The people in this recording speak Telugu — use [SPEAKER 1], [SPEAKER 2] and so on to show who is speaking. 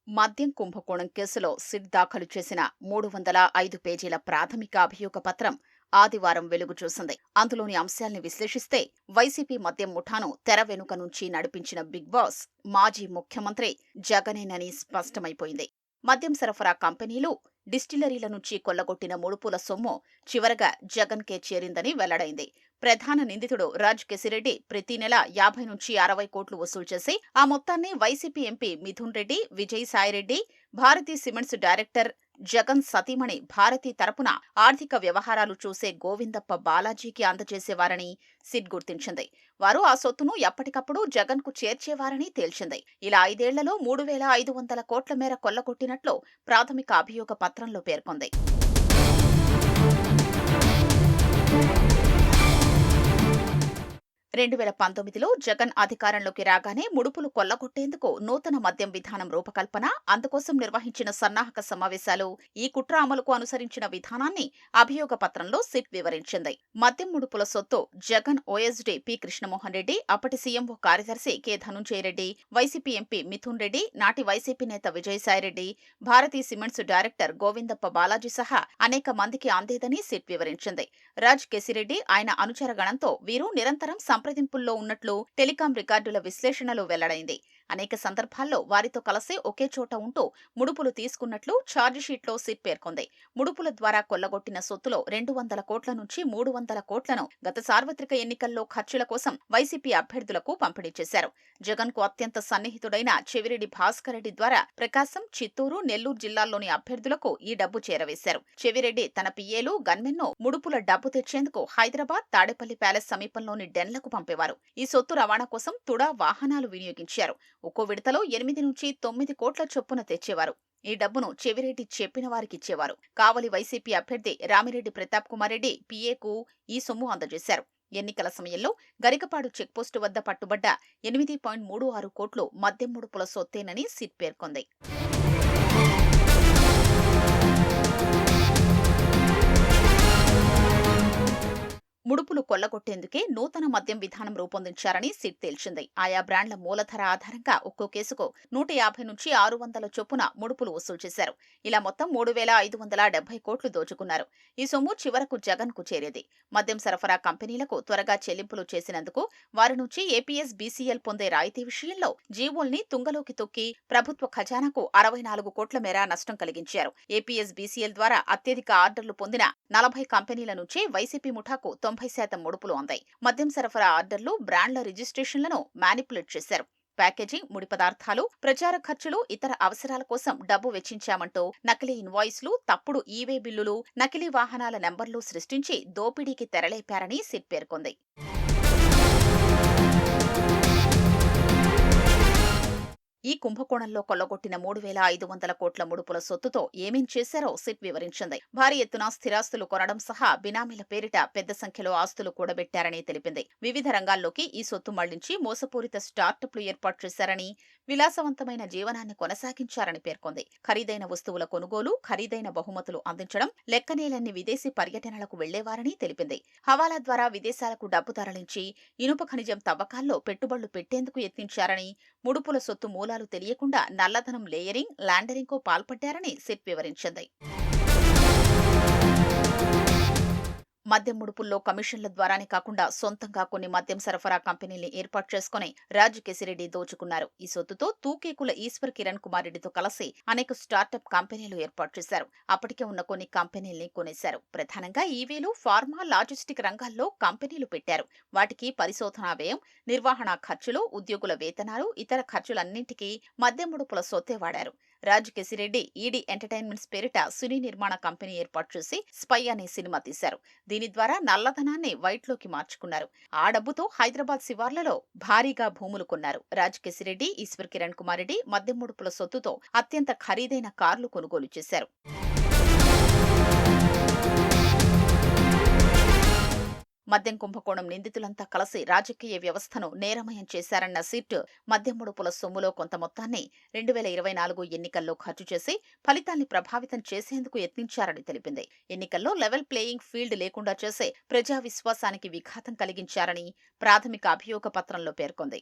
[SPEAKER 1] మద్యం కుంభకోణం కేసులో సిట్ దాఖలు చేసిన 305 పేజీల ప్రాథమిక అభియోగ పత్రం ఆదివారం వెలుగు చూసింది. అందులోని అంశాల్ని విశ్లేషిస్తే వైసీపీ మద్యం ముఠాను తెర వెనుక నుంచి నడిపించిన బిగ్ బాస్ మాజీ ముఖ్యమంత్రి జగనేనని స్పష్టమైపోయింది. మద్యం సరఫరా కంపెనీలు, డిస్టిలరీల నుంచి కొల్లగొట్టిన ముడుపుల సొమ్ము చివరగా జగన్కే చేరిందని వెల్లడైంది. ప్రధాన నిందితుడు రాజ్ కెసిరెడ్డి ప్రతి నెల 50 నుంచి 60 కోట్లు వసూలు చేసి ఆ మొత్తాన్ని YCP MP Mithun Reddy, Vijayasaireddy, Bharathi cements director Jagan సతీమణి భారతి తరపున ఆర్థిక వ్యవహారాలు చూసే గోవిందప్ప బాలాజీకి అందజేసేవారని సిట్ గుర్తించింది. వారు ఆ సొత్తును ఎప్పటికప్పుడు జగన్ కు చేర్చేవారని తేల్చింది. ఇలా 5 ఏళ్లలో 3,500 కోట్ల మేర కొల్లగొట్టినట్లు ప్రాథమిక అభియోగ పత్రంలో పేర్కొంది. 2019లో జగన్ అధికారంలోకి రాగానే ముడుపులు కొల్లగొట్టేందుకు నూతన మద్యం విధానం రూపకల్పన, అందుకోసం నిర్వహించిన సన్నాహక సమావేశాలు, ఈ కుట్ర అమలుకు అనుసరించిన విధానాన్ని అభియోగ పత్రంలో సిట్ వివరించింది. మద్యం ముడుపుల సొత్తు జగన్ ఓఎస్డీ పి కృష్ణమోహన్ రెడ్డి, అప్పటి సీఎంఓ కార్యదర్శి K Dhanunjaya Reddy, YCP MP Mithun Reddy, నాటి వైసీపీ నేత విజయసాయిరెడ్డి, భారతీ సిమెంట్స్ డైరెక్టర్ గోవిందప్ప బాలాజీ సహా అనేక మందికి అందేదని సిట్ వివరించింది. రాజ్ కెసిరెడ్డి, ఆయన అనుచరగణంతో వీరు నిరంతరం సంప్రదింపుల్లో ఉన్నట్లు టెలికాం రికార్డుల విశ్లేషణలో వెల్లడైంది. అనేక సందర్భాల్లో వారితో కలిసి ఒకే చోట ఉంటూ ముడుపులు తీసుకున్నట్లు ఛార్జిషీట్లో సిట్ పేర్కొంది. ముడుపుల ద్వారా కొల్లగొట్టిన సొత్తులో 200 కోట్ల నుంచి 300 కోట్లను గత సార్వత్రిక ఎన్నికల్లో ఖర్చుల కోసం వైసీపీ అభ్యర్థులకు పంపిణీ చేశారు. జగన్ కు అత్యంత సన్నిహితుడైన చెవిరెడ్డి భాస్కర్ రెడ్డి ద్వారా ప్రకాశం, చిత్తూరు, నెల్లూరు జిల్లాల్లోని అభ్యర్థులకు ఈ డబ్బు చేరవేశారు. చెవిరెడ్డి తన పిఏలు, గన్మెన్ను ముడుపుల డబ్బు తెచ్చేందుకు హైదరాబాద్, తాడేపల్లి ప్యాలెస్ సమీపంలోని డెన్లకు పంపేవారు. ఈ సొత్తు రవాణా కోసం తుడా వాహనాలు వినియోగించారు. ఒక్కో విడతలో 8 నుంచి 9 కోట్ల చొప్పున తెచ్చేవారు. ఈ డబ్బును చెవిరెడ్డి చెప్పిన వారికిచ్చేవారు. కావలి వైసీపీ అభ్యర్థి రామిరెడ్డి ప్రతాప్ కుమార్ రెడ్డి పిఏకు ఈ సొమ్ము అందజేశారు. ఎన్నికల సమయంలో గరికపాడు చెక్పోస్టు వద్ద పట్టుబడ్డ 8.36 కోట్లు మద్యం ముడుపుల సొత్తేనని సిట్ పేర్కొంది. ముడుపులు కొల్లగొట్టేందుకే నూతన మద్యం విధానం రూపొందించారని సిట్ తేల్చింది. ఆయా బ్రాండ్ల మూలధర ఆధారంగా ఒక్కో కేసుకు 150 నుంచి 600 చొప్పున ముడుపులు వసూలు చేశారు. ఇలా మొత్తం 3,570 కోట్లు దోచుకున్నారు. ఈ సొమ్ము చివరకు జగన్ కు చేరేది. మద్యం సరఫరా కంపెనీలకు త్వరగా చెల్లింపులు చేసినందుకు వారి నుంచి ఏపీఎస్ బీసీఎల్ పొందే రాయితీ విషయంలో జీవోల్ని తుంగలోకి తొక్కి ప్రభుత్వ ఖజానాకు 64 కోట్ల మేర నష్టం కలిగించారు. ఏపీఎస్ బీసీఎల్ ద్వారా అత్యధిక ఆర్డర్లు పొందిన 40 కంపెనీల నుంచే వైసీపీ ముఠాకు 90% ముడుపులు అందాయి. మద్యం సరఫరా ఆర్డర్లు, బ్రాండ్ల రిజిస్ట్రేషన్లను మ్యానిపులేట్ చేశారు. ప్యాకేజింగ్, ముడి పదార్థాలు, ప్రచార ఖర్చులు, ఇతర అవసరాల కోసం డబ్బు వెచ్చించామంటూ నకిలీ ఇన్వాయిస్లు, తప్పుడు ఈవే బిల్లులు, నకిలీ వాహనాల నెంబర్లు సృష్టించి దోపిడీకి తెరలేపారని సిట్ పేర్కొంది. ఈ కుంభకోణంలో కొల్లగొట్టిన 3,500 కోట్ల ముడుపుల సొత్తుతో ఏమేం చేశారో సిట్ వివరించింది. భారీ ఎత్తున స్థిరాస్తులు కొనడం సహా బినామీల పేరిట పెద్ద సంఖ్యలో ఆస్తులు కూడబెట్టారని తెలిపింది. వివిధ రంగాల్లోకి ఈ సొత్తు మళ్లించి మోసపూరిత స్టార్టప్లు ఏర్పాటు చేశారని, విలాసవంతమైన జీవనాన్ని కొనసాగించారని పేర్కొంది. ఖరీదైన వస్తువుల కొనుగోలు, ఖరీదైన బహుమతులు అందించడం, లెక్కనేలన్ని విదేశీ పర్యటనలకు వెళ్లేవారని తెలిపింది. హవాలా ద్వారా విదేశాలకు డబ్బు తరలించి ఇనుప ఖనిజం తవ్వకాల్లో పెట్టుబడులు పెట్టేందుకు యత్నించారని, ముడుపుల సొత్తు మూలాలు తెలియకుండా నల్లధనం లేయరింగ్, లాండరింగ్ కు పాల్పడ్డారని సిట్ వివరించింది. మద్యం ముడుపుల్లో కమిషన్ల ద్వారానే కాకుండా సొంతంగా కొన్ని మద్యం సరఫరా కంపెనీల్ని ఏర్పాటు చేసుకుని రాజ్ కెసిరెడ్డి దోచుకున్నారు. ఈ సొత్తుతో తూకేకుల ఈశ్వర్ కిరణ్ కుమార్ రెడ్డితో కలిసి అనేక స్టార్టప్ కంపెనీలు ఏర్పాటు చేశారు. అప్పటికే ఉన్న కొన్ని కంపెనీల్ని కొనేశారు. ప్రధానంగా ఈవీలు, ఫార్మా, లాజిస్టిక్ రంగాల్లో కంపెనీలు పెట్టారు. వాటికి పరిశోధనా వ్యయం, నిర్వహణ ఖర్చులు, ఉద్యోగుల వేతనాలు, ఇతర ఖర్చులన్నింటికీ మద్యం ముడుపుల సొత్తే వాడారు. రాజ్ కెసిరెడ్డి ఈడీ ఎంటర్టైన్మెంట్స్ పేరిట సినీ నిర్మాణ కంపెనీ ఏర్పాటు చేసి స్పై అనే సినిమా తీశారు. దీని ద్వారా నల్లధనాన్ని వైట్లోకి మార్చుకున్నారు. ఆ డబ్బుతో హైదరాబాద్ శివార్లలో భారీగా భూములు కొన్నారు. రాజ్ కెసిరెడ్డి, ఈశ్వర్ కిరణ్ కుమార్ రెడ్డి మద్యం ముడుపుల సొత్తుతో అత్యంత ఖరీదైన కార్లు కొనుగోలు చేశారు. మద్యం కుంభకోణం నిందితులంతా కలిసి రాజకీయ వ్యవస్థను నేరమయం చేశారన్న సిట్ మద్యం ముడుపుల సొమ్ములో కొంత మొత్తాన్ని 2024 ఎన్నికల్లో ఖర్చు చేసి ఫలితాల్ని ప్రభావితం చేసేందుకు యత్నించారని తెలిపింది. ఎన్నికల్లో లెవెల్ ప్లేయింగ్ ఫీల్డ్ లేకుండా చేసే ప్రజా విశ్వాసానికి విఘాతం కలిగించారని ప్రాథమిక అభియోగ పత్రంలో పేర్కొంది.